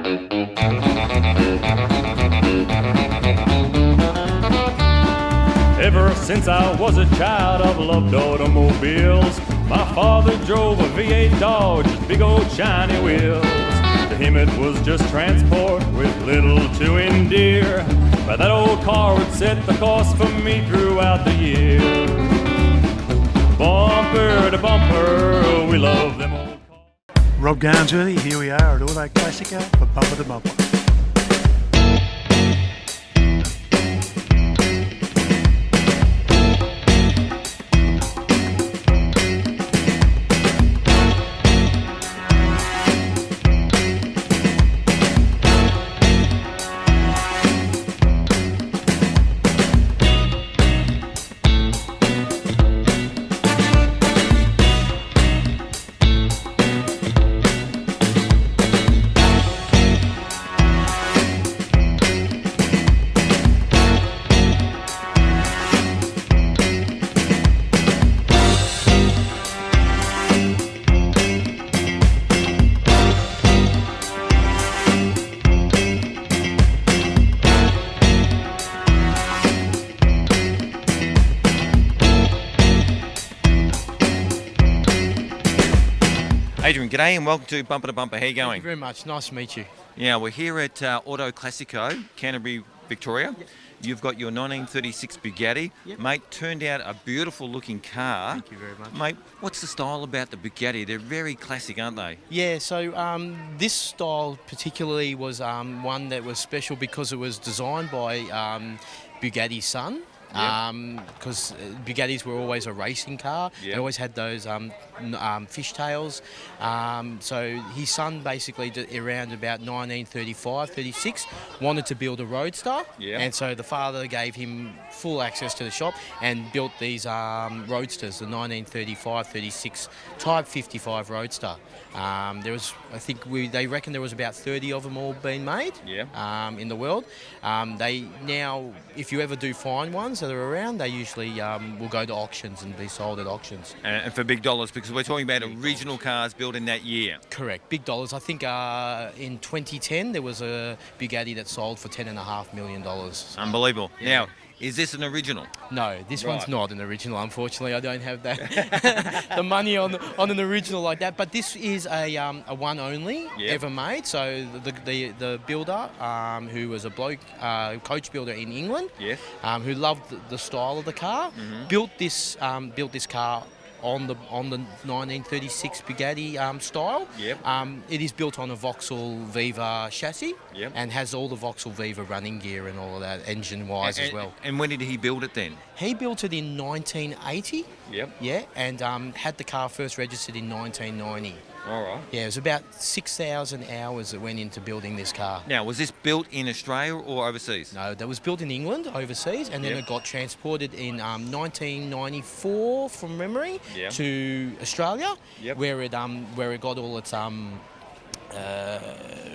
Ever since I was a child, I've loved automobiles. My father drove a V8 Dodge with big old shiny wheels. To him it was just transport with little to endear, but that old car would set the course for me throughout the year. Bumper to bumper, we love them old cars. Rob Garnsworthy, here we are at Auto Classico for Bumper to Bumper. Adrian, g'day and welcome to Bumper to Bumper. How you going? Thank you very much. Nice to meet you. Yeah, we're here at Auto Classico, Canterbury, Victoria. Yep. You've got your 1936 Bugatti. Yep. Mate, turned out a beautiful looking car. Thank you very much. Mate, what's the style about the Bugatti? They're very classic, aren't they? Yeah, so this style particularly was one that was special because it was designed by Bugatti's son. Because Bugattis were always a racing car. Yep. They always had those fishtails. So his son basically around about 1935, 36 wanted to build a roadster. Yep. And so the father gave him full access to the shop and built these roadsters, the 1935, 36 Type 55 Roadster. There was, I think they reckon there was about 30 of them all being made in the world. They now, if you ever do find ones that are around, they usually will go to auctions and be sold at auctions. And for big dollars, because we're talking about original cars built in that year. Correct, big dollars. I think in 2010 there was a Bugatti that sold for $10.5 million. Unbelievable. Yeah. Now, is this an original? No, this Right. one's not an original. Unfortunately, I don't have that the money on an original like that. But this is a one only ever made. So the builder, who was a bloke, coach builder in England, Yes. who loved the style of the car, built this car on the 1936 Bugatti style. Yep. It is built on a Vauxhall Viva chassis. Yep. And has all the Vauxhall Viva running gear and all of that engine-wise as well. And when did he build it then? He built it in 1980. Yep. Yeah, and had the car first registered in 1990. All right. Yeah, it was about 6,000 hours that went into building this car. Now, was this built in Australia or overseas? No, that was built in England, overseas, and then Yep. it got transported in 1994, from memory, Yep. to Australia, Yep. where it got all its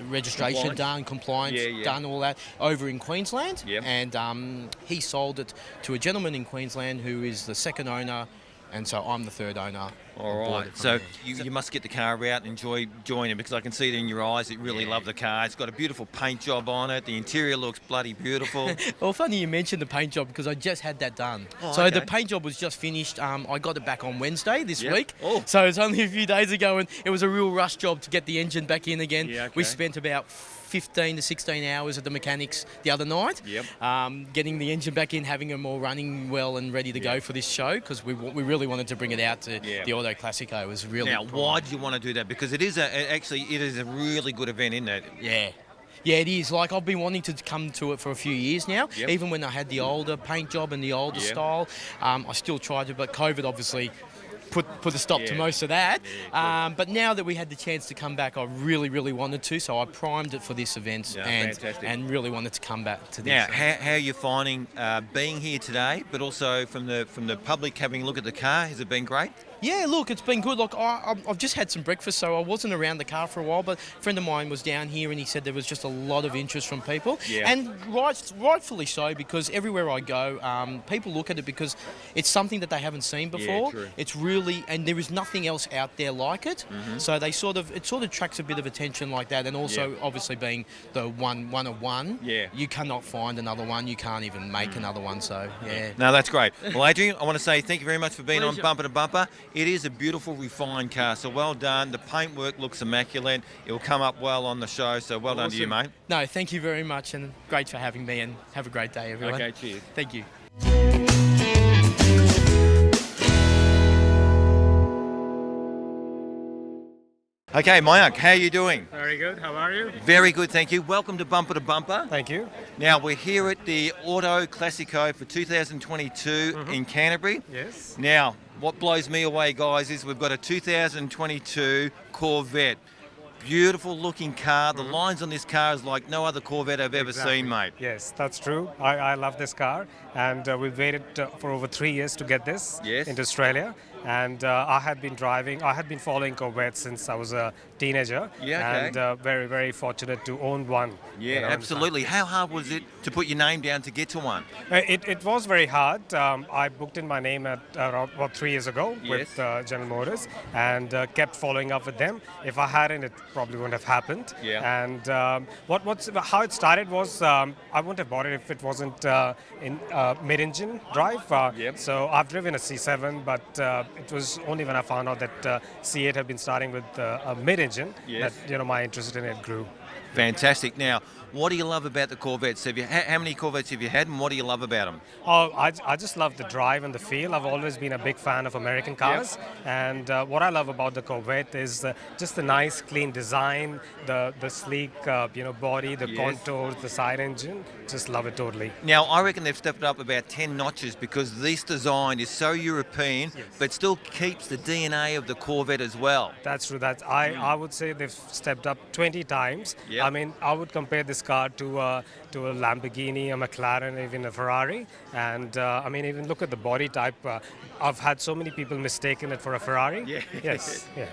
registration compliance done, all that over in Queensland. Yep. And he sold it to a gentleman in Queensland who is the second owner, and so I'm the third owner. All right. So you must get the car out and enjoy it, because I can see it in your eyes. You really love the car. It's got a beautiful paint job on it. The interior looks bloody beautiful. Well, funny you mentioned the paint job because I just had that done. Oh, so okay. the paint job was just finished. I got it back on Wednesday this Yep. week. Oh. So it's only a few days ago, and it was a real rush job to get the engine back in again. Yeah, okay. We spent about 15 to 16 hours at the mechanics the other night, getting the engine back in, having them all running well and ready to go for this show, because we really wanted to bring it out to the Auto Classico. It was really Now, why do you want to do that? Because it is a really good event, isn't it? Yeah. Yeah, it is. Like, I've been wanting to come to it for a few years now. Yep. Even when I had the older paint job and the older style, I still tried to, but COVID obviously put a stop to most of that. But now that we had the chance to come back, I really, really wanted to. So I primed it for this event and really wanted to come back to this. Now, how are you finding being here today, but also from the public having a look at the car? Has it been great? Yeah, look, it's been good. Look, I've just had some breakfast, so I wasn't around the car for a while, but a friend of mine was down here and he said there was just a lot of interest from people. Yeah. And rightfully so, because everywhere I go, people look at it because it's something that they haven't seen before. true. It's really, and there is nothing else out there like it. So it sort of attracts a bit of attention like that. And also, obviously, being the one of one, you cannot find another one. You can't even make another one. So, yeah. No, that's great. Well, Adrian, I want to say thank you very much for being Pleasure. on Bumper to Bumper. It is a beautiful, refined car, so well done. The paintwork looks immaculate. It will come up well on the show, so well done to you, mate. No, thank you very much, and great for having me, and have a great day, everyone. Okay, cheers. Thank you. Okay, Mayank, how are you doing? Very good. How are you? Very good, thank you. Welcome to Bumper to Bumper. Thank you. Now, we're here at the Auto Classico for 2022 in Canterbury. Yes. Now, what blows me away, guys, is we've got a 2022 Corvette. Beautiful looking car. The lines on this car is like no other Corvette I've ever seen, mate. Yes, that's true. I love this car, and we've waited for over 3 years to get this into Australia. And I had been following Corvettes since I was a teenager. Yeah, okay. And very, very fortunate to own one. Yeah, absolutely. How hard was it to put your name down to get to one? It was very hard. I booked in my name at about 3 years ago with General Motors, and kept following up with them. If I hadn't, it probably wouldn't have happened. Yeah. And how it started was I wouldn't have bought it if it wasn't in mid-engine drive. So I've driven a C7, but it was only when I found out that C8 had been starting with a mid-engine that my interest in it grew. Fantastic. Now, what do you love about the Corvettes? How many Corvettes have you had, and what do you love about them? Oh, I just love the drive and the feel. I've always been a big fan of American cars, and what I love about the Corvette is just the nice, clean design, the sleek, body, the contours, the side engine. Just love it totally. Now, I reckon they've stepped up about 10 notches because this design is so European, but still keeps the DNA of the Corvette as well. That's true. I would say they've stepped up 20 times. I mean, I would compare this car to a Lamborghini, a McLaren, even a Ferrari. And I mean, even look at the body type. I've had so many people mistaken it for a Ferrari. Yes. Yeah.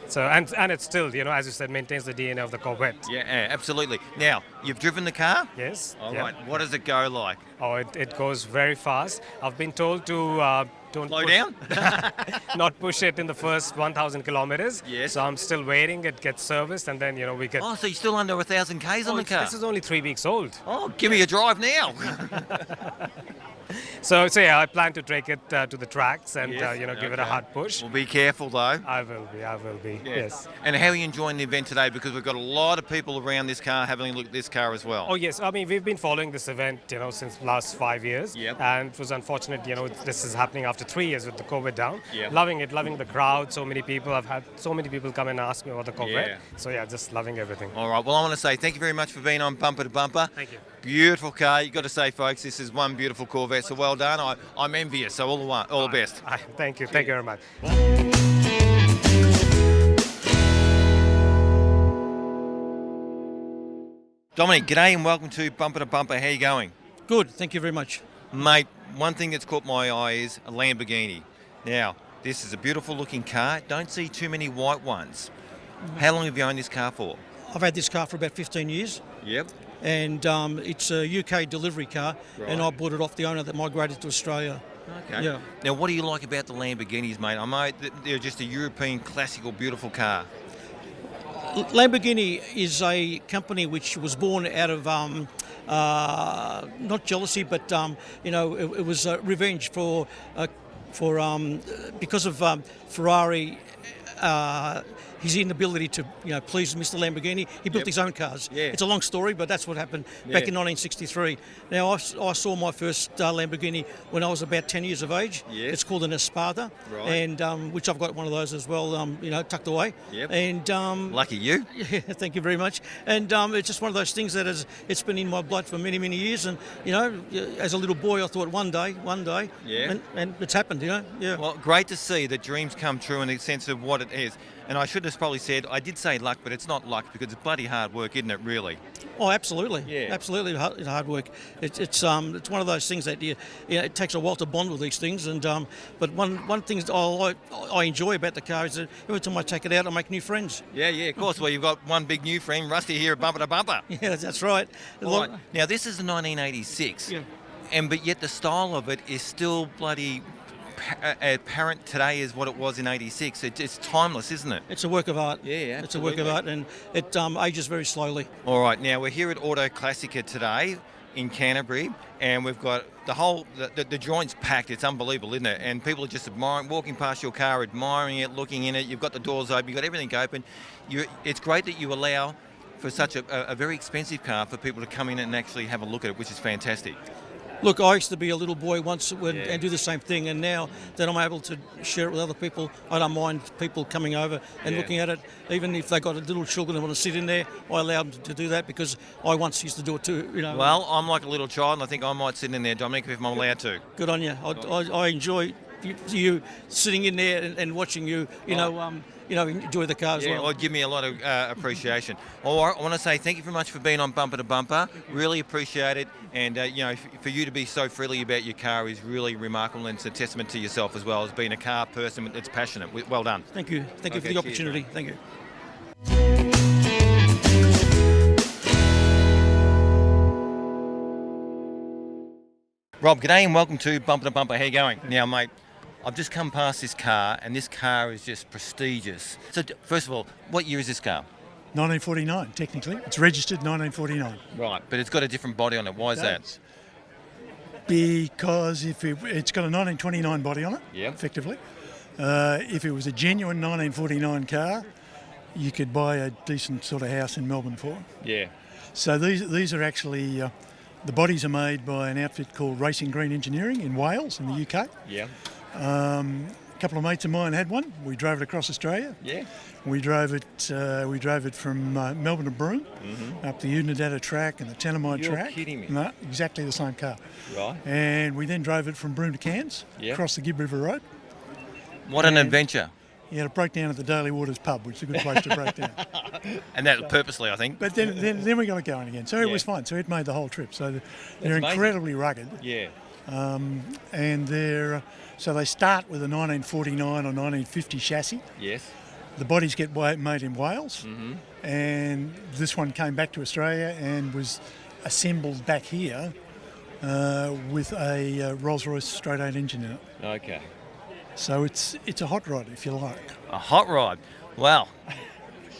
So and it still, as you said, maintains the DNA of the Corvette. Yeah, absolutely. Now, you've driven the car? Yes. All right. What does it go like? Oh, it goes very fast. I've been told to don't slow down. Not push it in the first 1,000 kilometers. Yes. So I'm still waiting. It gets serviced, and then we get. Oh, so you're still under 1,000 k's on the car? This is only 3 weeks old. Oh, give me a drive now. So yeah, I plan to take it to the tracks and give it a hard push. Well, be careful though. I will be. Yes. And how are you enjoying the event today? Because we've got a lot of people around this car having a look at this car as well. Oh yes, I mean we've been following this event since last 5 years. Yep. And it was unfortunate this is happening after 3 years with the COVID down. Yep. Loving it, loving the crowd. So many people. I've had so many people come and ask me about the Corvette. Yeah. So yeah, just loving everything. All right. Well, I want to say thank you very much for being on Bumper to Bumper. Thank you. Beautiful car. You've got to say, folks, this is one beautiful Corvette. So well done. I'm envious. So all the best. Thank you. Thank you very much. Dominic, g'day and welcome to Bumper to Bumper. How you going? Good, thank you very much. Mate, one thing that's caught my eye is a Lamborghini. Now, this is a beautiful looking car. Don't see too many white ones. How long have you owned this car for? I've had this car for about 15 years. Yep. And it's a UK delivery car, and I bought it off the owner that migrated to Australia. Okay. Yeah. Now, what do you like about the Lamborghinis, mate? I know they're just a European classical, beautiful car. Lamborghini is a company which was born out of not jealousy, but it was revenge for because of Ferrari. His inability to please Mr. Lamborghini. He built his own cars. Yeah. It's a long story, but that's what happened back in 1963. Now, I saw my first Lamborghini when I was about 10 years of age. Yes. It's called an Espada, Right. and which I've got one of those as well, tucked away. Yep. And Lucky you. yeah, thank you very much. And it's just one of those things that it's been in my blood for many, many years. And as a little boy, I thought one day, Yeah. and it's happened. Yeah. Well, great to see that dreams come true in the sense of what it is. And I should have probably said, I did say luck, but it's not luck because it's bloody hard work, isn't it, really? Oh, absolutely. Yeah. Absolutely hard work. It's one of those things that it takes a while to bond with these things. And but one thing that I enjoy about the car is that every time I take it out, I make new friends. Yeah, of course. Well, you've got one big new friend, Rusty here at Bumper to Bumper. Yeah, that's right. All right. Now, this is the 1986. Yeah. But yet the style of it is still bloody apparent today as what it was in 86. It's timeless, isn't it? It's a work of art. Yeah, It's a work of art, and it ages very slowly. All right, now we're here at Auto Classico today in Canterbury, and we've got the joints packed. It's unbelievable, isn't it? And people are just admiring, walking past your car, admiring it, looking in it. You've got the doors open, you've got everything open. It's great that you allow for such a very expensive car for people to come in and actually have a look at it, which is fantastic. Look, I used to be a little boy once and do the same thing, and now that I'm able to share it with other people, I don't mind people coming over and looking at it. Even if they got little children that want to sit in there, I allow them to do that because I once used to do it too. Well, I'm like a little child, and I think I might sit in there, Dominic, if I'm allowed to. Good on you. I enjoy you sitting in there and watching you. Enjoy the car as well. Yeah, give me a lot of appreciation. All right, I want to say thank you very much for being on Bumper to Bumper. Really appreciate it. And, for you to be so freely about your car is really remarkable, and it's a testament to yourself as well as being a car person that's passionate. Well done. Thank you. Thank you for the opportunity. Thank you. Rob, g'day and welcome to Bumper to Bumper. How you going? Now, mate, I've just come past this car, and this car is just prestigious. So, first of all, what year is this car? 1949, technically. It's registered 1949. Right, but it's got a different body on it. Why is that? Because it's got a 1929 body on it, effectively. If it was a genuine 1949 car, you could buy a decent sort of house in Melbourne for it. Yeah. So these are actually, the bodies are made by an outfit called Racing Green Engineering in Wales, in the UK. Yeah. A couple of mates of mine had one. We drove it across Australia. Yeah. We drove it from Melbourne to Broome, up the Unadilla track and the Tanamide track. You're kidding me. No, exactly the same car. Right. And we then drove it from Broome to Cairns, across the Gibb River Road. What an adventure. Yeah, it broke down at the Daily Waters pub, which is a good place to break down. And that purposely, I think. But then we got it going again. So it was fun. So it made the whole trip. So they're amazing. incredibly rugged. Yeah. And so they start with a 1949 or 1950 chassis. Yes. The bodies get made in Wales, and this one came back to Australia and was assembled back here with a Rolls-Royce straight 8 engine in it. Okay. So it's a hot rod, if you like. A hot rod. Wow.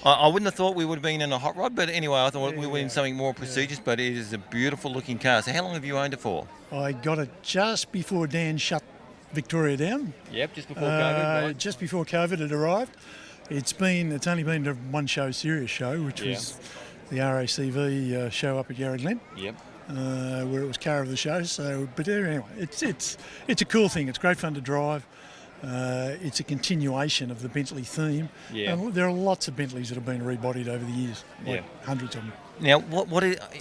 I wouldn't have thought we would have been in a hot rod, but anyway, I thought we were in something more prestigious, but it is a beautiful looking car. So how long have you owned it for? I got it just before Dan shut Victoria down. Yep, just before COVID, right? Just before COVID had arrived. It's only been to one show, serious show, which was the RACV show up at Yarra Glen. Yep. Where it was car of the show. So, but anyway, it's a cool thing. It's great fun to drive. It's a continuation of the Bentley theme. Yeah. And there are lots of Bentleys that have been rebodied over the years. Hundreds of them. Now,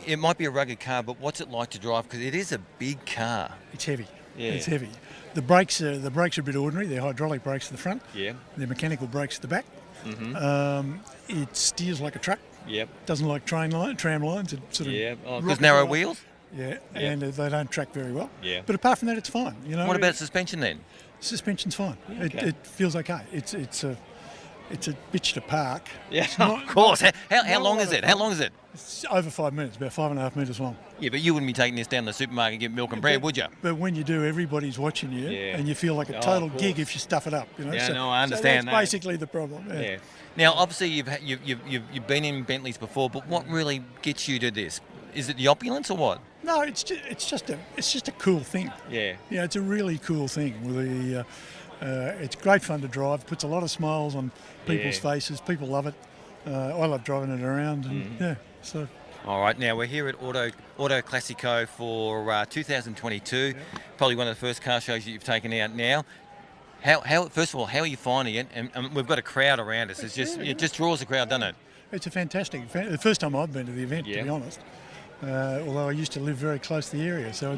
it might be a rugged car, but what's it like to drive? Because it is a big car. It's heavy. Yeah. It's heavy. The brakes are a bit ordinary. They're hydraulic brakes at the front. Yeah. They're mechanical brakes at the back. It steers like a truck. Yep. Doesn't like tram lines. It sort of because narrow wheels. Yeah, and they don't track very well. Yeah. But apart from that, it's fine. What about suspension then? Suspension's fine. Okay. It feels okay. It's a bitch to park. Yeah, of course. How long is it? How long is it? It's over 5 minutes, about 5.5 metres long. Yeah, but you wouldn't be taking this down to the supermarket and get milk and bread, would you? But when you do, everybody's watching you, and you feel like a total gig if you stuff it up. Yeah, so, no, I understand so that. that's basically the problem. Yeah. Now, obviously, you've been in Bentleys before, but what really gets you to this? Is it the opulence or what? No, it's just a cool thing. Yeah. Yeah, it's a really cool thing. With it's great fun to drive. Puts a lot of smiles on people's faces. People love it. I love driving it around. And, so. All right, now we're here at Auto Classico for 2022. Probably one of the first car shows that you've taken out now. First of all, how are you finding it? And we've got a crowd around us. It just draws a crowd, doesn't it? It's a fantastic. The first time I've been to the event, to be honest. Although I used to live very close to the area, so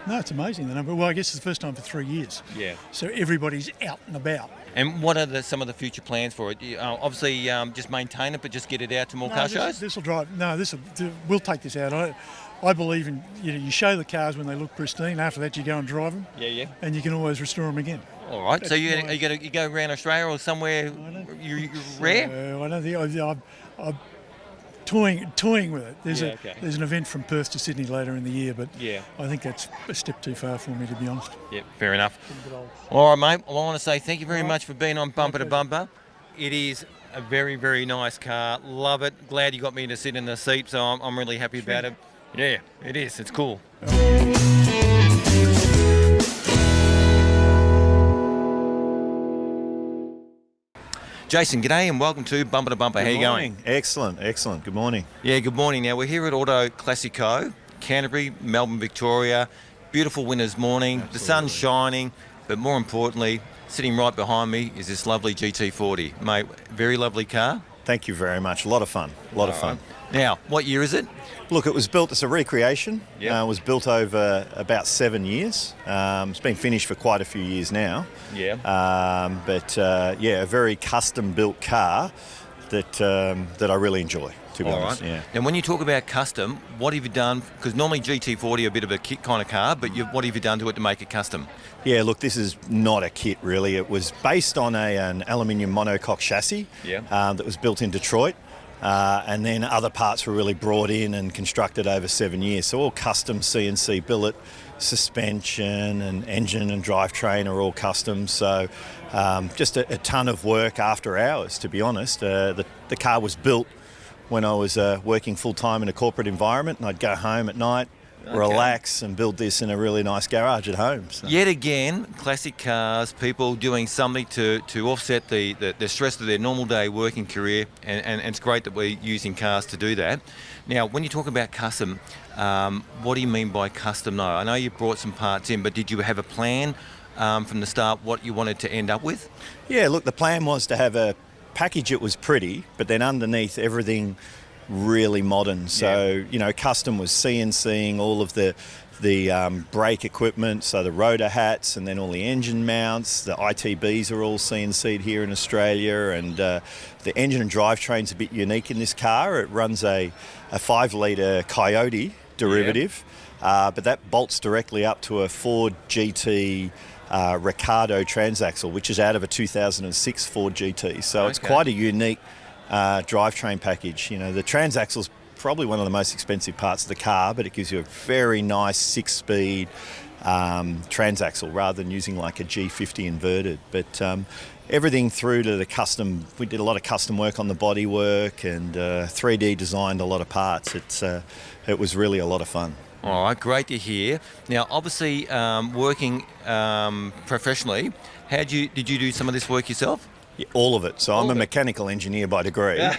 No, it's amazing the number. Well, I guess it's the first time for 3 years. Yeah. So everybody's out and about. And what are some of the future plans for it? Obviously, just maintain it, but just get it out to more car shows? This will drive. No, we'll take this out. I believe in, you show the cars when they look pristine. After that, you go and drive them. Yeah. And you can always restore them again. All right. So you go around Australia or somewhere you're rare? I don't think I'm toying with it. There's an event from Perth to Sydney later in the year, but I think that's a step too far for me, to be honest. Yeah, fair enough. All right, mate. Well, I want to say thank you very much for being on Bumper to Bumper. It is a very, very nice car. Love it. Glad you got me to sit in the seat, so I'm really happy about it. Yeah, it is. It's cool. Jason, g'day and welcome to Bumper to Bumper. How you going? Excellent. Good morning. Yeah, good morning. Now, we're here at Auto Classico, Canterbury, Melbourne, Victoria. Beautiful winter's morning. Absolutely. The sun's shining, but more importantly, sitting right behind me is this lovely GT40. Mate, very lovely car. Thank you very much. A lot of fun. Now, what year is it? Look, it was built as a recreation. Yep. It was built over about 7 years. It's been finished for quite a few years now. Yeah. A very custom-built car that I really enjoy, to be honest. Right. Yeah. And when you talk about custom, what have you done? Because normally GT40 are a bit of a kit kind of car, but what have you done to it to make it custom? Yeah, look, this is not a kit, really. It was based on an aluminium monocoque chassis that was built in Detroit. And then other parts were really brought in and constructed over 7 years. So all custom CNC billet, suspension and engine and drivetrain are all custom. So just a ton of work after hours, to be honest. The car was built when I was working full-time in a corporate environment, and I'd go home at night, relax and build this in a really nice garage at home. So. Yet again, classic cars, people doing something to offset the stress of their normal day working career, and it's great that we're using cars to do that. Now, when you talk about custom, what do you mean by custom though? I know you brought some parts in, but did you have a plan from the start what you wanted to end up with? Yeah, look, the plan was to have a package that was pretty, but then underneath everything really modern. So, custom was CNCing all of the brake equipment, so the rotor hats and then all the engine mounts. The ITBs are all CNC'd here in Australia, and the engine and drivetrain's a bit unique in this car. It runs a 5-litre Coyote derivative, but that bolts directly up to a Ford GT Ricardo transaxle, which is out of a 2006 Ford GT. So it's quite a unique drivetrain package. The transaxle's probably one of the most expensive parts of the car, but it gives you a very nice 6-speed transaxle rather than using like a G50 inverted. But everything through to the custom, we did a lot of custom work on the bodywork and 3D designed a lot of parts. It was really a lot of fun. All right, great to hear. Now, obviously, working professionally, did you do some of this work yourself? Yeah, all of it. So I'm a mechanical engineer by degree. Here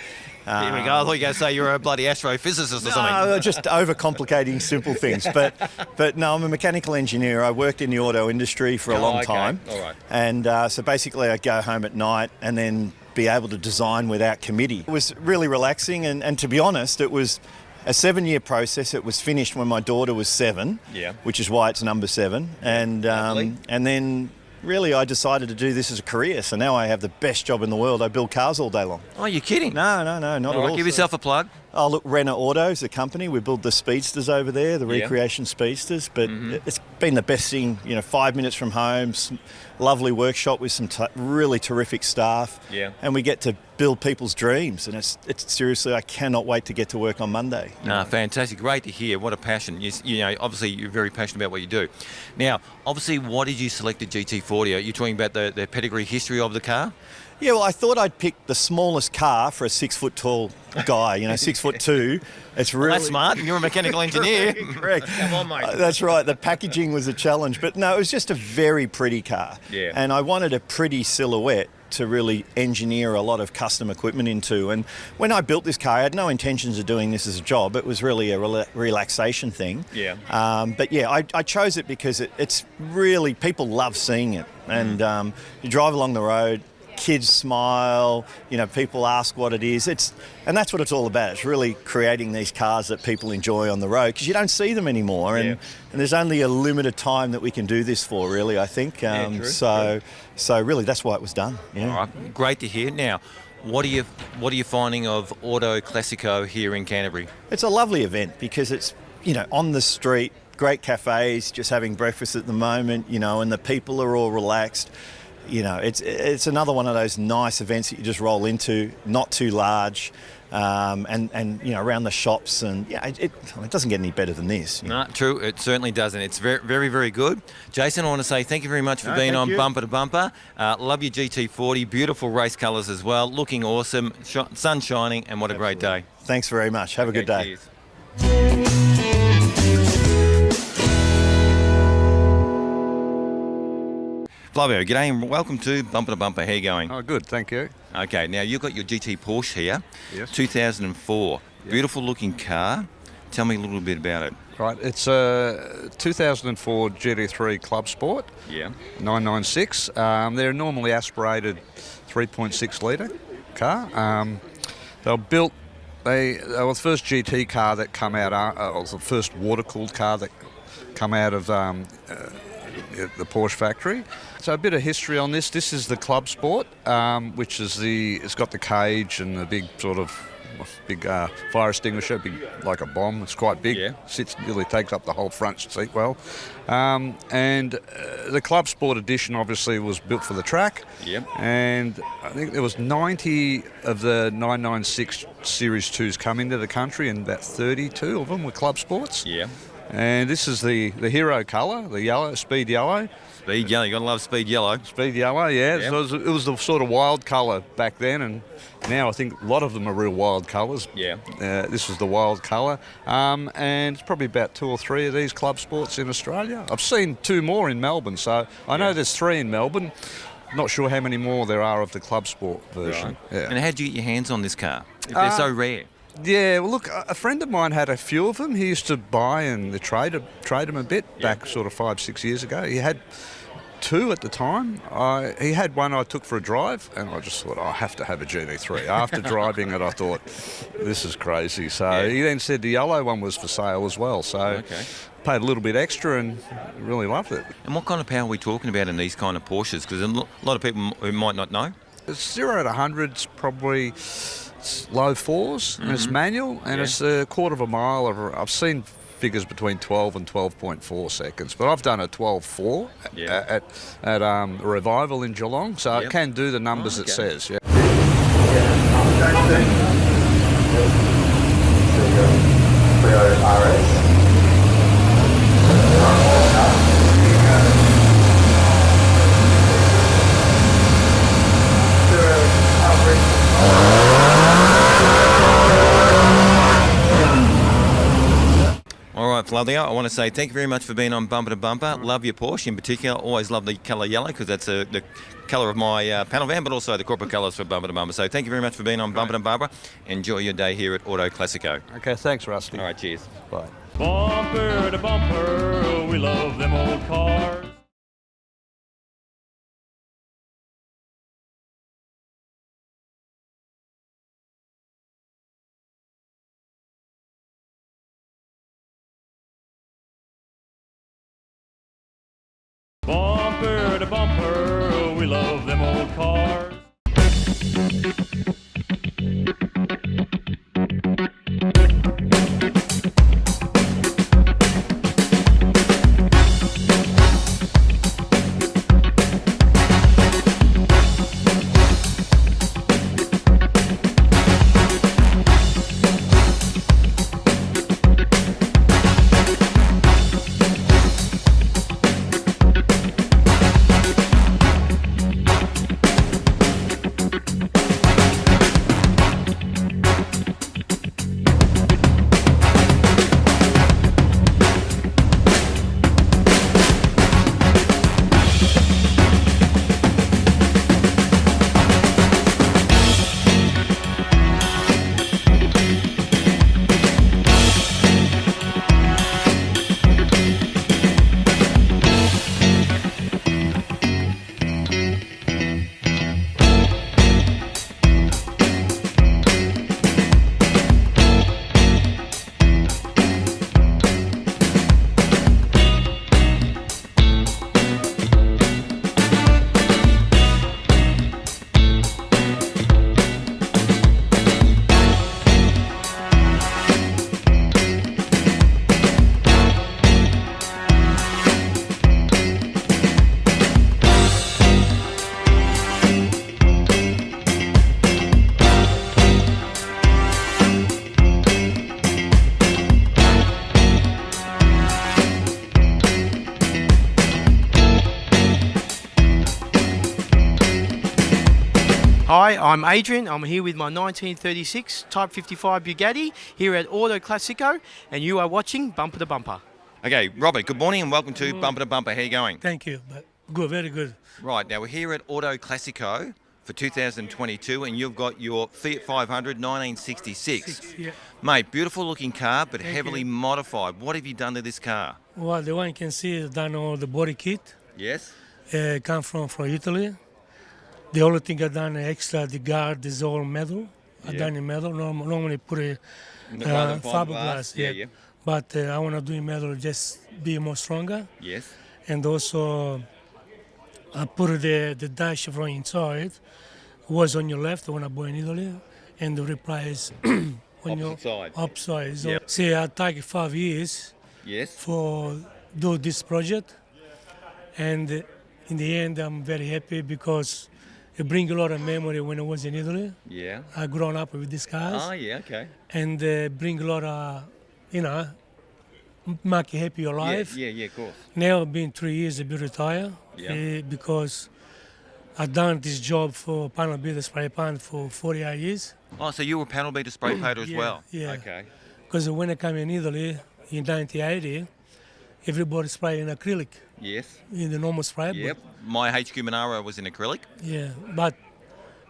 we go. I thought you were going to say you're a bloody astrophysicist or something. No, just overcomplicating simple things. But no, I'm a mechanical engineer. I worked in the auto industry for a long time. All right. And so basically I'd go home at night and then be able to design without committee. It was really relaxing, and to be honest, it was a 7-year process. It was finished when my daughter was 7, which is why it's number 7. And then really I decided to do this as a career. So now I have the best job in the world. I build cars all day long. Oh, you're kidding? No, not at all. Give yourself a plug. Oh, look, Renner Auto's the company. We build the Speedsters over there, the recreation Speedsters. But it's been the best thing, 5 minutes from home, lovely workshop with some really terrific staff. Yeah. And we get to build people's dreams. And it's seriously, I cannot wait to get to work on Monday. Fantastic. Great to hear. What a passion. Obviously you're very passionate about what you do. Now, obviously, why did you select the GT40? Are you talking about the pedigree history of the car? Yeah, well, I thought I'd pick the smallest car for a 6-foot-tall guy, 6'2". It's really that's smart. You're a mechanical engineer. Correct. Come on, mate. That's right. The packaging was a challenge, but no, it was just a very pretty car. Yeah. And I wanted a pretty silhouette to really engineer a lot of custom equipment into. And when I built this car, I had no intentions of doing this as a job. It was really a relaxation thing. Yeah. I chose it because it's really, people love seeing it. And you drive along the road, kids smile, people ask what it is. And that's what it's all about. It's really creating these cars that people enjoy on the road, because you don't see them anymore. And there's only a limited time that we can do this for, really, I think. True. So really, that's why it was done. Yeah. All right, great to hear. Now, what are you finding of Auto Classico here in Canterbury? It's a lovely event because it's, on the street, great cafes, just having breakfast at the moment, and the people are all relaxed. It's another one of those nice events that you just roll into, not too large, and around the shops, and it doesn't get any better than this. No, true, it certainly doesn't. It's very, very, very good. Jason, I want to say thank you very much for being on Bumper to Bumper. Love your GT40, beautiful race colours as well, looking awesome, sun shining, and what a great day. Thanks very much. Have a good day. Cheers. Flavio, g'day and welcome to Bumper to Bumper. How are you going? Oh, good, thank you. Okay, now you've got your GT Porsche here. Yes. 2004. Yeah. Beautiful looking car. Tell me a little bit about it. Right, it's a 2004 GT3 Club Sport. Yeah. 996. They're normally aspirated 3.6 litre car. They were built. They were the first GT car that come out. Was the first water-cooled car that come out of the Porsche factory. So a bit of history on this. This is the Club Sport, which is it's got the cage and the big sort of fire extinguisher, big like a bomb. It's quite big. Yeah. Really takes up the whole front seat well. And the Club Sport edition obviously was built for the track. Yep. And I think there was 90 of the 996 Series 2s come into the country, and about 32 of them were Club Sports. Yeah. And this is the hero colour, the yellow, speed yellow. Speed yellow, you got to love speed yellow. Speed yellow, yeah. Yep. So it was the sort of wild colour back then, and now I think a lot of them are real wild colours. Yeah. This is the wild colour. And it's probably about 2 or 3 of these Club Sports in Australia. I've seen 2 more in Melbourne, so I know there's 3 in Melbourne. Not sure how many more there are of the Club Sport version. Right. Yeah. And how'd you get your hands on this car? If they're so rare. Yeah, well, look, a friend of mine had a few of them. He used to buy and trade them a bit back sort of 5-6 years ago. He had 2 at the time. He had one I took for a drive, and I just thought, I have to have a GT3. After driving it, I thought, this is crazy. So he then said the yellow one was for sale as well. So paid a little bit extra and really loved it. And what kind of power are we talking about in these kind of Porsches? Because a lot of people who might not know. It's 0 to 100's probably low 4s, and it's manual, and it's a quarter of a mile. I've seen figures between 12 and 12.4 seconds, but I've done a 12.4 at Revival in Geelong, so it can do the numbers it says. Yeah. All right, Flavio, I want to say thank you very much for being on Bumper to Bumper. Love your Porsche in particular. Always love the colour yellow because that's the colour of my panel van, but also the corporate colours for Bumper to Bumper. So thank you very much for being on Bumper to Bumper. Enjoy your day here at Auto Classico. Okay, thanks, Rusty. All right, cheers. Bye. Bumper to bumper, we love them old cars. Bumper to bumper, we love them old cars. Hi, I'm Adrian. I'm here with my 1936 Type 55 Bugatti here at Auto Classico, and you are watching Bumper to Bumper. Okay, Robert, good morning and welcome to Bumper to Bumper. How are you going? Thank you. But good, very good. Right, now we're here at Auto Classico for 2022 and you've got your Fiat 500 1966. Yeah. Mate, beautiful looking car but heavily modified. What have you done to this car? Well, the one you can see is done all the body kit. Yes? Come from Italy. The only thing I done extra, the guard is all metal. I done in metal. Normally put a Rather than fiberglass. Yeah. But I want to do in metal just be more stronger. Yes. And also I put the dash from inside was on your left when I bought in Italy, and the reply is on your Opposite side. upside. So, Yep. see, I take 5 years Yes. for do this project, and in the end I'm very happy because it brings a lot of memory when I was in Italy. Yeah. I grown up with these cars, Oh, yeah, okay. and bring a lot of, make you happy your life. Yeah, of course. Now I've been 3 years to be retired because I've done this job for panel beater spray paint for 48 years. Oh, so you were panel beater spray painter as well? Yeah. Okay. Because when I came in Italy in 1980, everybody sprayed in acrylic Yes. in the normal spray. Yep. My HQ Monaro was in acrylic.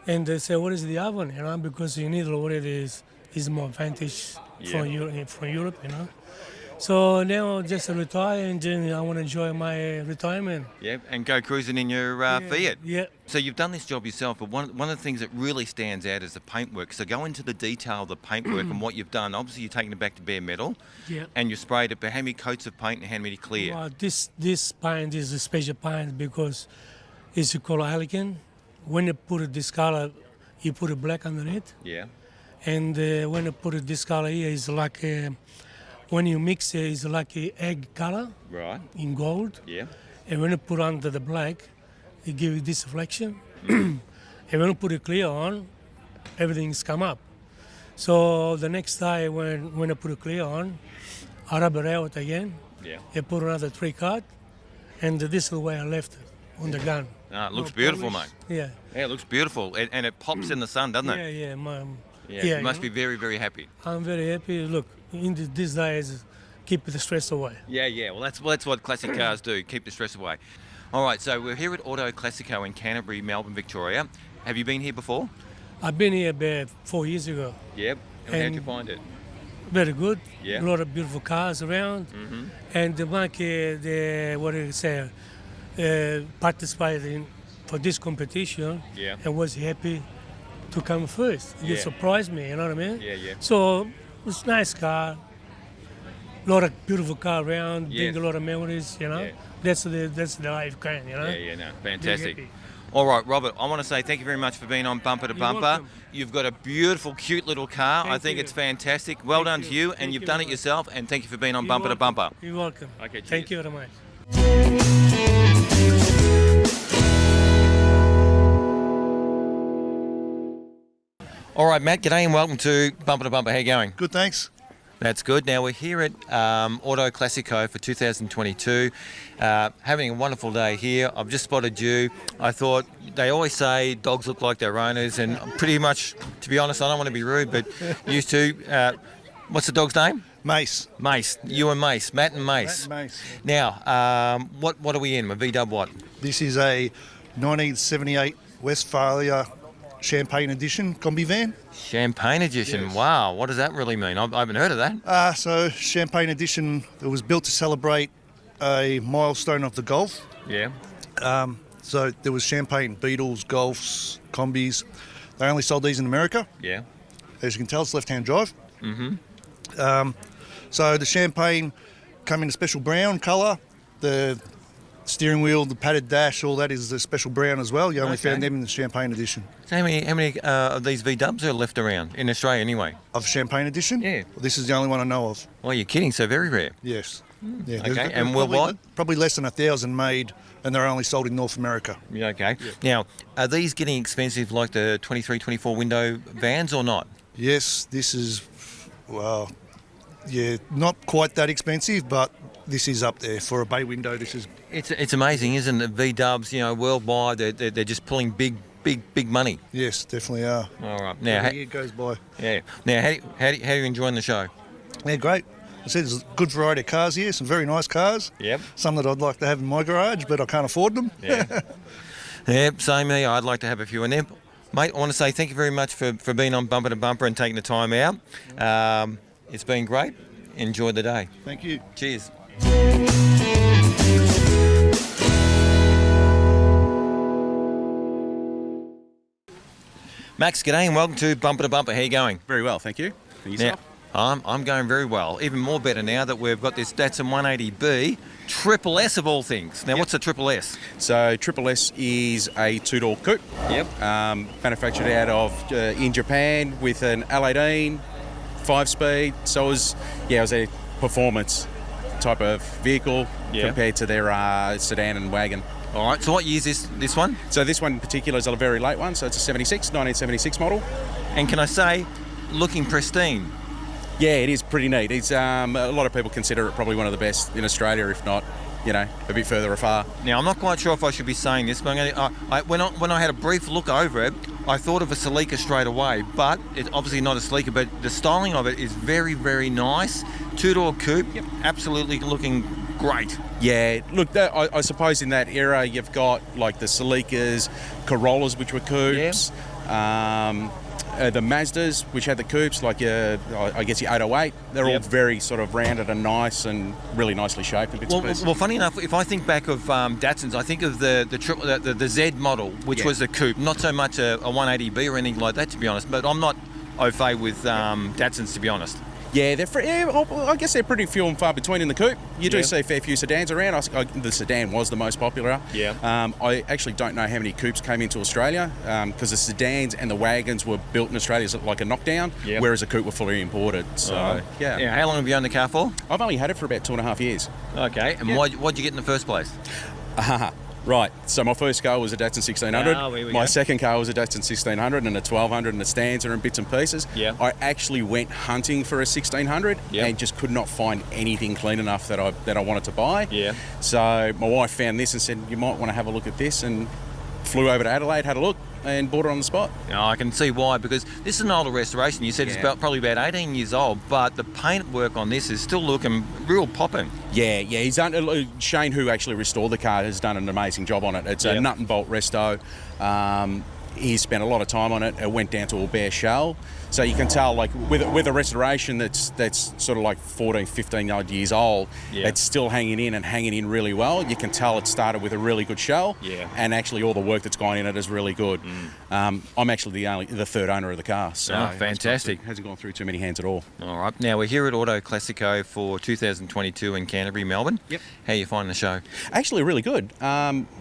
And they say, what is the other one? Because in Italy what it is more advantage from Europe, So now just retire and then I want to enjoy my retirement. Yep. And go cruising in your Fiat. Yeah. So you've done this job yourself, but one of the things that really stands out is the paintwork. So go into the detail of the paintwork and what you've done. Obviously, you're taking it back to bare metal, and you sprayed it. But how many coats of paint and how many clear? Well, this paint is a special paint because it's called Allicant. When you put this color, you put a black underneath, Yeah. and when you put this color here, it's like when you mix it, it's like a egg color Right. in gold. Yeah. And when you put under the black, it gives you this reflection. And when you put it clear on, everything's come up. So the next time when I put it clear on, I rub it out again. Yeah. I put another 3 cut, and this is the way I left it on the gun. Ah, it looks No beautiful, polish. mate. Yeah. Yeah, it looks beautiful, and it pops in the sun, doesn't it? Yeah. You must be very, very happy. I'm very happy. Look, in these days, keep the stress away. Yeah. Well, that's what classic cars do. Keep the stress away. All right. So we're here at Auto Classico in Canterbury, Melbourne, Victoria. Have you been here before? I've been here about 4 years ago. Yep. And how'd And- you find it? Very good. Yeah. A lot of beautiful cars around. And the market, participating for this competition Yeah. and was happy to come first. It Yeah. surprised me, you know what I mean? Yeah. So it's nice car. A lot of beautiful car around, Yes. bring a lot of memories, Yeah. That's the life kind, No, fantastic. happy. All right, Robert, I want to say thank you very much for being on Bumper to You're Bumper. welcome. You've got a beautiful, cute little car. I Thank think you. it's fantastic. Well Thank done you. to you, and Thank you've you done very it much. yourself, and thank you for being on You're Bumper to welcome. Bumper. You're welcome. Okay, cheers. Thank you very much. All right, Matt, g'day and welcome to Bumper to Bumper. How you going? Good, thanks. That's good. Now, we're here at Auto Classico for 2022, having a wonderful day here. I've just spotted you. I thought, they always say dogs look like their owners, and pretty much, to be honest, I don't want to be rude, but used to. What's the dog's name? Mace. Mace. You and Mace. Matt and Mace. Mace. Now, what are we in? A VW what? This is a 1978 Westphalia Champagne Edition combi van. Champagne Edition. Yes. Wow. What does that really mean? I haven't heard of that. So Champagne Edition, it was built to celebrate a milestone of the Golf. Yeah. So there was Champagne Beetles, Golfs, combis. They only sold these in America. Yeah. As you can tell, it's left-hand drive. So the Champagne come in a special brown colour. The steering wheel, the padded dash, all that is a special brown as well. You only Okay. found them in the Champagne Edition. So how many of these V-dubs are left around in Australia anyway? Of Champagne Edition? Yeah. Well, this is the only one I know of. Well, you're kidding. So very rare. Yes. Yeah. Okay, there's and probably, worldwide? probably less than 1,000 made, and they're only sold in North America. Yeah, okay. Now, are these getting expensive like the 23, 24 window vans or not? Yes, this is, well, yeah, not quite that expensive, but this is up there for a bay window. This is It's amazing, isn't it? V-dubs, worldwide, they're just pulling big big money. Yes, definitely are. All right. Now, Every year goes by. yeah. Now, how are you enjoying the show? Yeah, great. I said there's a good variety of cars here, some very nice cars. Yep. Some that I'd like to have in my garage, but I can't afford them. Yeah. Yeah, same here. I'd like to have a few in there. Mate, I want to say thank you very much for being on Bumper to Bumper and taking the time out. It's been great. Enjoy the day. Thank you. Cheers. Max, g'day and welcome to Bumper to Bumper. How you going? Very well, thank you. And Now, yourself? I'm going very well. Even more better now that we've got this Datsun 180B Triple S of all things. Now, what's a Triple S? So Triple S is a two-door coupe. Yep. Manufactured out of in Japan with an L18, 5-speed. So it was a performance type of vehicle compared to their sedan and wagon. All right. So what year is this one? So this one in particular is a very late one. So it's a 1976 model. And can I say, looking pristine? Yeah, it is pretty neat. It's a lot of people consider it probably one of the best in Australia, if not, a bit further afar. Now, I'm not quite sure if I should be saying this, but when I had a brief look over it, I thought of a Celica straight away, but it's obviously not a Celica, but the styling of it is very, very nice. Two-door coupe, absolutely looking great. Yeah, look, I suppose in that era you've got like the Celicas, Corollas, which were coupes, the Mazdas, which had the coupes, like I guess your 808. They're all very sort of rounded and nice and really nicely shaped and bits and pieces. Well, funny enough, if I think back of Datsuns, I think of the Z model, which was a coupe, not so much a 180B or anything like that, to be honest. But I'm not au fait with Datsuns, to be honest. Yeah, I guess they're pretty few and far between in the coupe. You do see a fair few sedans around. The sedan was the most popular. Yeah. I actually don't know how many coupes came into Australia because the sedans and the wagons were built in Australia as like a knockdown, whereas a coupe were fully imported. So, Yeah. How long have you owned the car for? I've only had it for about 2.5 years. Okay. And why'd you get in the first place? Right, so my first car was a Datsun 1600. Here we my go. second car was a Datsun 1600 and a 1200 and a Stanza and bits and pieces. Yeah. I actually went hunting for a 1600 and just could not find anything clean enough that I wanted to buy. Yeah. So my wife found this and said, you might want to have a look at this, and flew over to Adelaide, had a look, and bought it on the spot. Oh, I can see why, because this is an older restoration. You said it's probably about 18 years old, but the paint work on this is still looking real popping. Yeah, he's done. Shane, who actually restored the car, has done an amazing job on it. It's a nut and bolt resto. He spent a lot of time on it. It went down to a bare shell. So you can tell, like, with a restoration that's sort of like 14, 15 odd years old, it's still hanging in really well. You can tell it started with a really good shell, and actually all the work that's gone in it is really good. I'm actually the third owner of the car, so fantastic. Hasn't gone through too many hands at all. All right. Now, we're here at Auto Classico for 2022 in Canterbury, Melbourne. Yep. How are you finding the show? Actually, really good.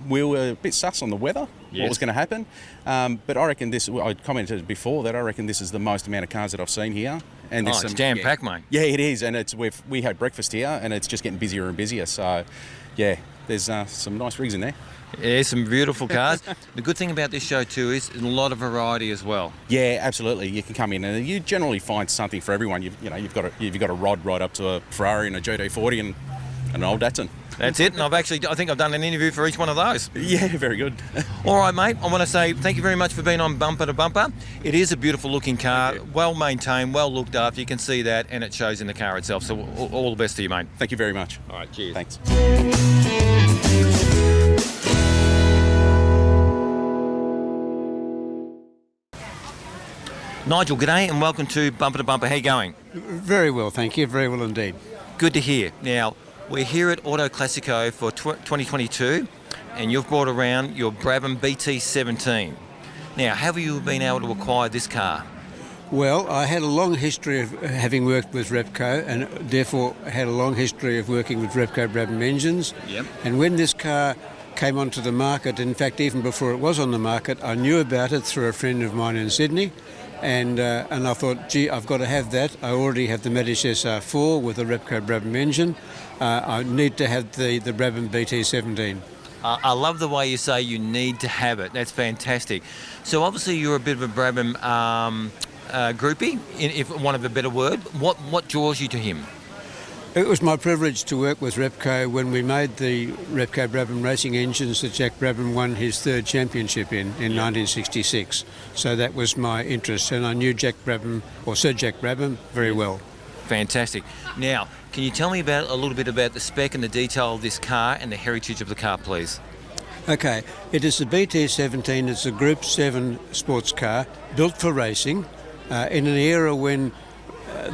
We were a bit sus on the weather, what was going to happen. But I reckon I commented before that I reckon this is the most amount of cars that I've seen here. And it's jam-packed, mate. Yeah, it is. And we had breakfast here, and it's just getting busier and busier. So, yeah, there's some nice rigs in there. Yeah, some beautiful cars. The good thing about this show too is a lot of variety as well. Yeah, absolutely. You can come in and you generally find something for everyone. You've got a rod right up to a Ferrari and a GT40 and an old Datsun. That's it, and I think I've done an interview for each one of those. Yeah, very good. All right, mate, I want to say thank you very much for being on Bumper to Bumper. It is a beautiful looking car, well maintained, well looked after. You can see that, and it shows in the car itself. So all the best to you, mate. Thank you very much. All right, cheers. Thanks. Nigel, g'day, and welcome to Bumper to Bumper. How you going? Very well, thank you. Very well indeed. Good to hear. Now, we're here at Auto Classico for 2022, and you've brought around your Brabham BT17. Now, how have you been able to acquire this car? Well, I had a long history of having worked with Repco, and therefore had a long history of working with Repco Brabham engines. Yep. And when this car came onto the market, in fact, even before it was on the market, I knew about it through a friend of mine in Sydney. And I thought, gee, I've got to have that. I already have the Medish SR4 with a Repco Brabham engine. I need to have the Brabham BT17. I love the way you say you need to have it. That's fantastic. So obviously you're a bit of a Brabham groupie, if one of a better word. What draws you to him? It was my privilege to work with Repco when we made the Repco Brabham racing engines that Jack Brabham won his third championship in 1966. So that was my interest, and I knew Jack Brabham, or Sir Jack Brabham, very well. Fantastic. Now, can you tell me about a little bit about the spec and the detail of this car and the heritage of the car, please? Okay, it is the BT17. It's a Group 7 sports car built for racing in an era when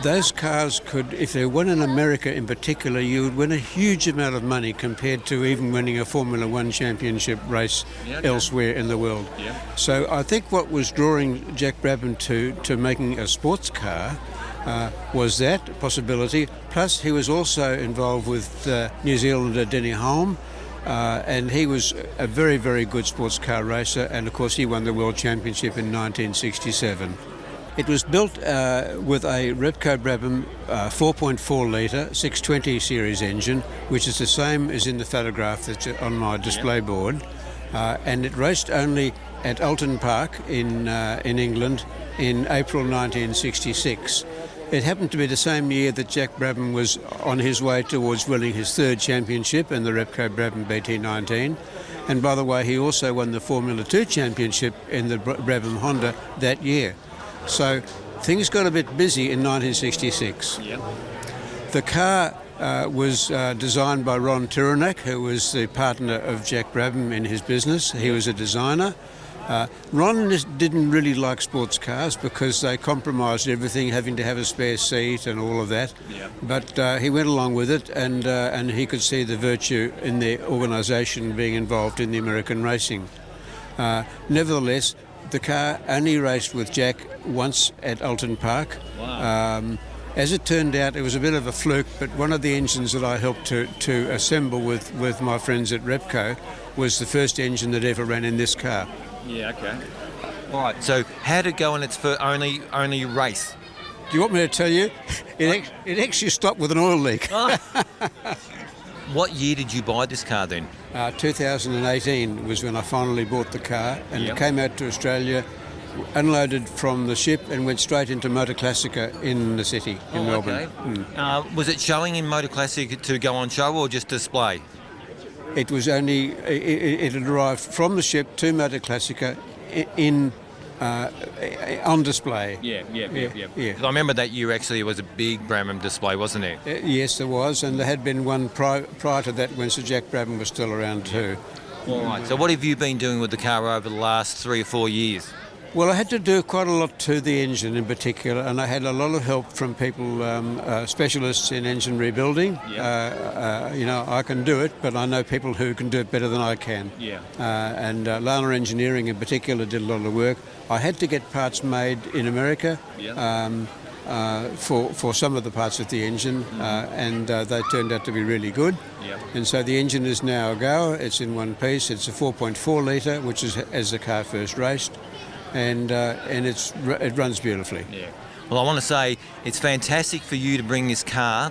those cars could, if they won in America in particular, you would win a huge amount of money compared to even winning a Formula One championship race elsewhere in the world. Yeah. So I think what was drawing Jack Brabham to making a sports car was that possibility. Plus he was also involved with New Zealander Denny Holm, and he was a very, very good sports car racer, and of course he won the World Championship in 1967. It was built with a Repco Brabham 4.4 litre 620 series engine, which is the same as in the photograph that's on my display board, and it raced only at Alton Park in England in April 1966. It happened to be the same year that Jack Brabham was on his way towards winning his third championship in the Repco Brabham BT19. And by the way, he also won the Formula 2 championship in the Brabham Honda that year. So things got a bit busy in 1966. Yep. The car was designed by Ron Tiranek, who was the partner of Jack Brabham in his business. He was a designer. Ron didn't really like sports cars because they compromised everything, having to have a spare seat and all of that. Yep. But he went along with it, and he could see the virtue in the organisation being involved in the American racing. Nevertheless, the car only raced with Jack once at Alton Park. Wow. As it turned out, it was a bit of a fluke, but one of the engines that I helped to assemble with my friends at Repco was the first engine that ever ran in this car. Yeah, okay. All right, so how did it go in its only race? Do you want me to tell you? It actually stopped with an oil leak. What year did you buy this car then? 2018 was when I finally bought the car, and Yep. it came out to Australia, unloaded from the ship, and went straight into Auto Classico in the city, in Melbourne. Okay. Was it showing in Motor Classic to go on show or just display? It was only, it had arrived from the ship to Motor Classico on display. Yeah. Yeah. 'Cause I remember that year actually it was a big Brabham display, wasn't it? Yes, there was, and there had been one prior to that when Sir Jack Brabham was still around too. All right. So what have you been doing with the car over the last 3 or 4 years? Well, I had to do quite a lot to the engine in particular, and I had a lot of help from people, specialists in engine rebuilding. I can do it, but I know people who can do it better than I can. Yeah. And Lana Engineering in particular did a lot of work. I had to get parts made in America for some of the parts of the engine, and they turned out to be really good. Yep. And so the engine is now a go. It's in one piece. It's a 4.4 litre, which is as the car first raced. And it runs beautifully. Yeah. Well, I want to say it's fantastic for you to bring this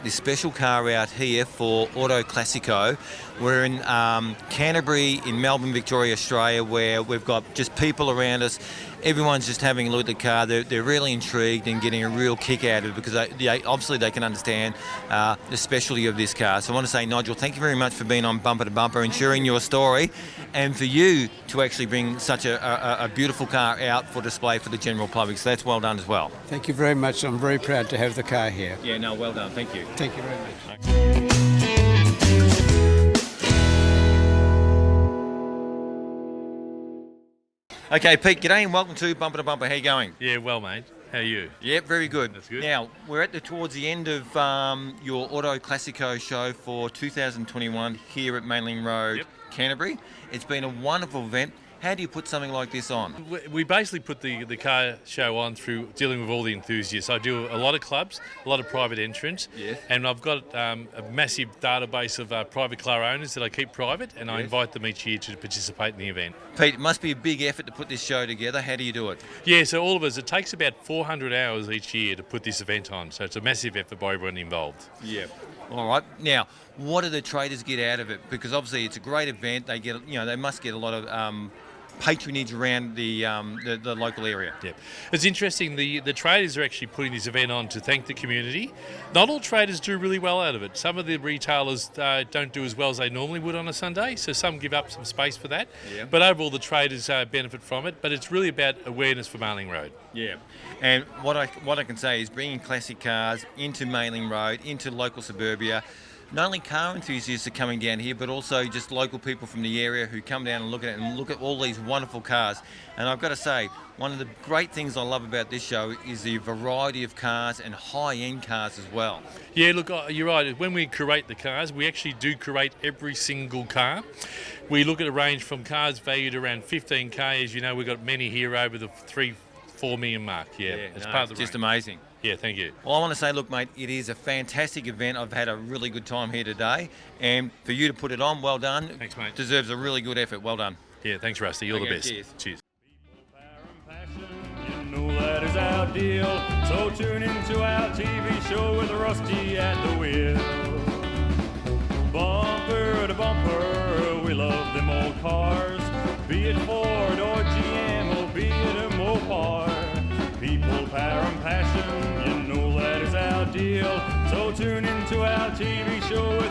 special car out here for Auto Classico. We're in Canterbury in Melbourne, Victoria, Australia, where we've got just people around us. Everyone's just having a look at the car. They're really intrigued and getting a real kick out of it because obviously they can understand the specialty of this car. So I want to say, Nigel, thank you very much for being on Bumper to Bumper and sharing your story, and for you to actually bring such a beautiful car out for display for the general public. So that's well done as well. Thank you very much. I'm very proud to have the car here. Yeah, no, well done. Thank you. Thank you very much. Okay, Pete, g'day and welcome to Bumper to Bumper. How you going? Yeah, well, mate. How are you? Yep, very good. That's good. Now, we're towards the end of your Auto Classico show for 2021 here at Mainling Road, Canterbury. It's been a wonderful event. How do you put something like this on? We basically put the car show on through dealing with all the enthusiasts. I do a lot of clubs, a lot of private entrants, Yes. and I've got a massive database of private car owners that I keep private, and I Yes. invite them each year to participate in the event. Pete, it must be a big effort to put this show together. How do you do it? Yeah, so all of us, it takes about 400 hours each year to put this event on, so it's a massive effort by everyone involved. Yeah. All right. Now, what do the traders get out of it? Because obviously it's a great event. They get, they must get a lot of patronage around the local area. Yeah. It's interesting, the traders are actually putting this event on to thank the community. Not all traders do really well out of it. Some of the retailers don't do as well as they normally would on a Sunday, so some give up some space for that. Yeah. But overall, the traders benefit from it, but it's really about awareness for Marling Road. Yeah, and what I can say is bringing classic cars into Marling Road, into local suburbia. Not only car enthusiasts are coming down here, but also just local people from the area who come down and look at it and look at all these wonderful cars. And I've got to say, one of the great things I love about this show is the variety of cars and high-end cars as well. Yeah, look, you're right. When we curate the cars, we actually do curate every single car. We look at a range from cars valued around 15k. As you know, we've got many here over the 3-4 million mark. Yeah, it's part of the just range. amazing. Yeah, thank you. Well, I want to say, look, mate, it is a fantastic event. I've had a really good time here today. And for you to put it on, well done. Thanks, mate. Deserves a really good effort. Well done. Yeah, thanks, Rusty. You're the best. Cheers. You know that is our deal. So tune into our TV show with Rusty at the wheel. Bumper to bumper, we love them old cars. Be it Ford or GM or be it a Mopar. People, power and passion, you know that is our deal. So tune into our TV show with